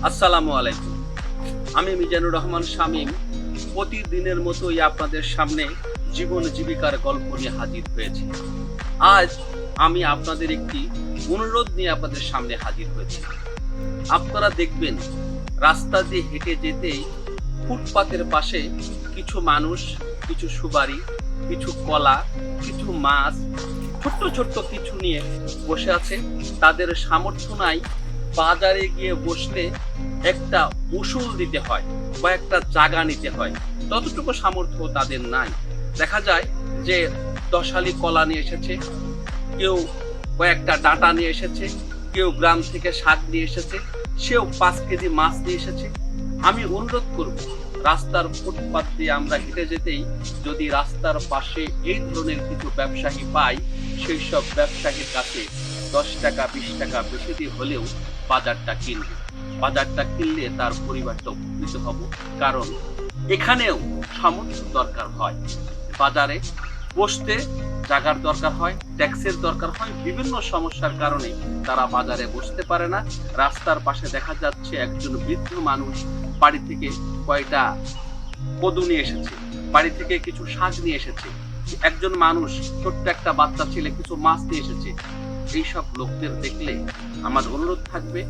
আসসালামু আলাইকুম। আমি মিজানুর রহমান শামীম প্রতিদিনের মতোই আপনাদের সামনে জীবন জীবিকার গল্প নিয়ে হাজির হয়েছি। আজ আমি আপনাদের একটি অনুরোধ নিয়ে আপনাদের সামনে হাজির হয়েছি। আপনারা দেখবেন রাস্তা দিয়ে হেঁটে যেতেই ফুটপাতের পাশে কিছু মানুষ, কিছু সুপারি, কিছু কলা, কিছু মাছ, ছোট্ট ছোট্ট কিছু নিয়ে বসে আছে। তাদের সামর্থ্য নাই বাজারে গিয়ে বসলে একটা উসুল দিতে হয় বা একটা জায়গা নিতে হয়, ততটুকু সামর্থ্য তাদের নাই। দেখা যায় যে 10 হালি কলা নিয়ে এসেছে, কেউ কয়েকটা ডাঁটা নিয়ে এসেছে, কেউ গ্রাম থেকে শাক নিয়ে এসেছে, সেও 5 কেজি মাছ নিয়ে এসেছে। আমি অনুরোধ করব, রাস্তার ফুটপাত দিয়ে আমরা হেঁটে যেতেই যদি রাস্তার পাশে এই ধরনের কিছু ব্যবসায়ী পাই, সেই সব ব্যবসায়ীর কাছে 10 টাকা 20 টাকা বেশি দিয়ে হলেও বাজারটা কিনবে। বাজারটা কিনলে তার পরিবারটা উপকৃত হব, কারণ এখানেও সামর্থ্য দরকার হয়। বাজারে বসতে জায়গার দরকার হয়, ট্যাক্সের দরকার হয়, বিভিন্ন সমস্যার কারণে তারা বাজারে বসতে পারে না। রাস্তার পাশে দেখা যাচ্ছে একজন বৃদ্ধ মানুষ বাড়ি থেকে কয়টা কদু নিয়ে এসেছে, বাড়ি থেকে কিছু শাক নিয়ে এসেছে, একজন মানুষ ছোট্ট একটা বাচ্চা ছেলে কিছু মাছ নিয়ে এসেছে। এইসব লোকদের দেখলে আমার অনুরোধ থাকবে,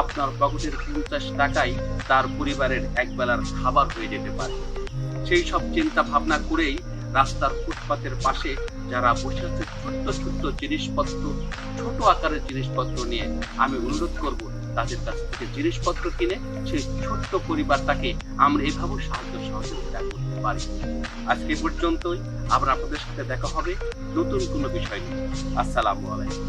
আপনার পকেটের 50 টাকায় তার পরিবারের একবেলার খাবার হয়ে যেতে পারে। সেই সব চিন্তা ভাবনা করেই রাস্তার ফুটপাতের পাশে যারা বসে আছে ছোট্ট ছোট্ট জিনিসপত্র, ছোট আকারের জিনিসপত্র নিয়ে আমি অনুরোধ করব তাদের কাছ থেকে জিনিসপত্র কিনে সেই ছোট্ট পরিবারটাকে আমরা এভাবে সাহায্য সহযোগিতা করতে পারি। আজকে পর্যন্তই। আবার আপনাদের সাথে দেখা হবে নতুন কোনো বিষয় নিয়ে। আসসালামু আলাইকুম।